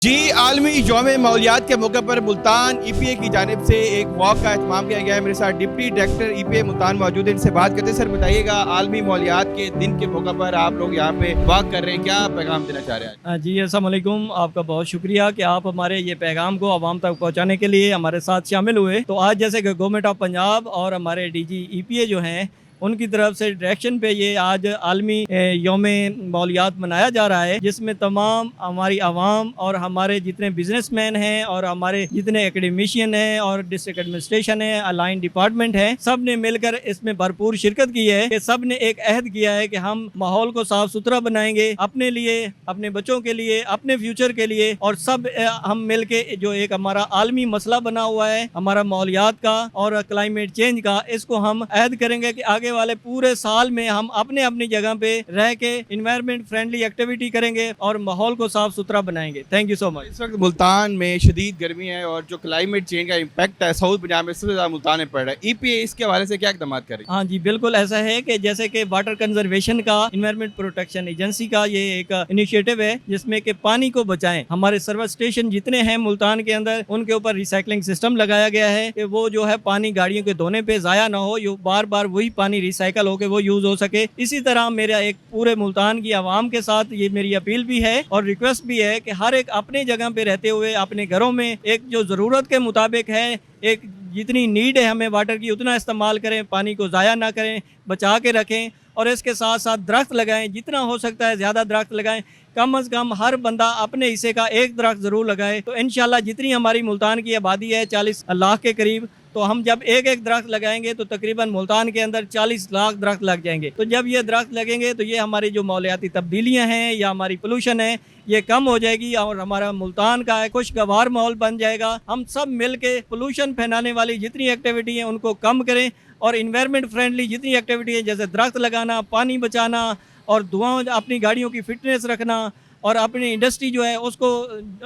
جی عالمی یوم ماحولیات کے موقع پر ملتان ای پی اے کی جانب سے ایک واک کا اہتمام کیا گیا ہے۔ میرے ساتھ ڈپٹی ڈائریکٹر ای پی اے ملتان موجود ہیں، ان سے بات کرتے ہیں۔ سر بتائیے گا عالمی ماحولیات کے دن کے موقع پر آپ لوگ یہاں پہ واک کر رہے ہیں، کیا پیغام دینا چاہ رہے ہیں؟ جی السلام علیکم، آپ کا بہت شکریہ کہ آپ ہمارے یہ پیغام کو عوام تک پہنچانے کے لیے ہمارے ساتھ شامل ہوئے۔ تو آج جیسے کہ گورنمنٹ آف پنجاب اور ہمارے ڈی جی ای پی اے جو ہیں ان کی طرف سے ڈائریکشن پہ یہ آج عالمی یوم ماحولیات منایا جا رہا ہے، جس میں تمام ہماری عوام اور ہمارے جتنے بزنس مین ہیں اور ہمارے جتنے اکیڈمیشین ہیں اور ڈسٹرکٹ ایڈمنسٹریشن ہے، الائن ڈپارٹمنٹ ہے، سب نے مل کر اس میں بھرپور شرکت کی ہے کہ سب نے ایک عہد کیا ہے کہ ہم ماحول کو صاف ستھرا بنائیں گے اپنے لیے، اپنے بچوں کے لیے، اپنے فیوچر کے لیے، اور سب ہم مل کے جو ایک ہمارا عالمی مسئلہ بنا ہوا ہے ہمارا ماحولیات کا اور کلائمیٹ چینج کا، اس کو ہم عہد کریں گے کہ آگے والے پورے سال میں ہم اپنے اپنی جگہ پہ رہ کے انوائرمنٹ فرینڈلی ایکٹیویٹی کریں گے اور ماحول کو صاف ستھرا بنائیں گے۔ تھینک یو سو مچ۔ اس وقت ملتان میں شدید گرمی ہے اور جو کلائمیٹ چینج کا امپیکٹ ہے ساؤتھ پنجاب میں سب سے زیادہ ملتان میں پڑ رہا ہے۔ ای پی اے اس کے حوالے سے کیا اقدامات کر رہی ہے؟ ہاں جی بالکل ایسا ہے کہ جیسے کہ واٹر کنزرویشن کا، انوائرمنٹ پروٹیکشن ایجنسی کا یہ ایک انیشیٹو ہے جس میں کہ پانی کو بچائیں۔ ہمارے سروس اسٹیشن جتنے ہیں ملتان کے اندر ان کے اوپر ریسائکلنگ سسٹم لگایا گیا ہے کہ وہ جو ہے پانی گاڑیوں کے دھونے پہ ضائع نہ ہو، بار بار وہی پانی ریسائکل ہو کے وہ یوز ہو سکے۔ اسی طرح میرا ایک پورے ملتان کی عوام کے ساتھ یہ میری اپیل بھی ہے اور ریکویسٹ بھی ہے کہ ہر ایک اپنے جگہ پہ رہتے ہوئے اپنے گھروں میں ایک جو ضرورت کے مطابق ہے، ایک جتنی نیڈ ہے ہمیں واٹر کی اتنا استعمال کریں، پانی کو ضائع نہ کریں، بچا کے رکھیں، اور اس کے ساتھ ساتھ درخت لگائیں، جتنا ہو سکتا ہے زیادہ درخت لگائیں، کم از کم ہر بندہ اپنے حصے کا ایک درخت ضرور لگائے۔ تو انشاءاللہ جتنی ہماری ملتان کی آبادی ہے 40 لاکھ کے قریب، تو ہم جب ایک ایک درخت لگائیں گے تو تقریباً ملتان کے اندر 40 لاکھ درخت لگ جائیں گے۔ تو جب یہ درخت لگیں گے تو یہ ہماری جو ماحولیاتی تبدیلیاں ہیں یا ہماری پولوشن ہے یہ کم ہو جائے گی اور ہمارا ملتان کا خوشگوار ماحول بن جائے گا۔ ہم سب مل کے پولوشن پھیلانے والی جتنی ایکٹیویٹی ہیں ان کو کم کریں اور انوائرمنٹ فرینڈلی جتنی ایکٹیویٹی ہے جیسے درخت لگانا، پانی بچانا اور دھواں اپنی گاڑیوں کی فٹنس رکھنا اور اپنی انڈسٹری جو ہے اس کو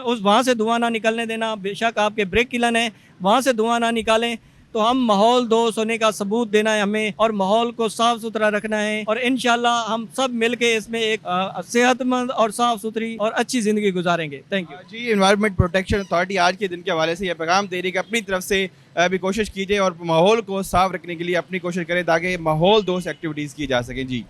وہاں سے دھواں نہ نکلنے دینا، بے شک آپ کے بریک کلن ہے وہاں سے دھواں نہ نکالیں۔ تو ہم ماحول دوست ہونے کا ثبوت دینا ہے ہمیں اور ماحول کو صاف ستھرا رکھنا ہے، اور انشاءاللہ ہم سب مل کے اس میں ایک صحت مند اور صاف ستھری اور اچھی زندگی گزاریں گے۔ تھینک یو جی انوائرمنٹ پروٹیکشن اتھارٹی آج کے دن کے حوالے سے یہ پیغام دے رہی ہے کہ اپنی طرف سے بھی کوشش کیجیے اور ماحول کو صاف رکھنے کے لیے اپنی کوشش کریں تاکہ ماحول دوست ایکٹیویٹیز کی جا سکیں۔ جی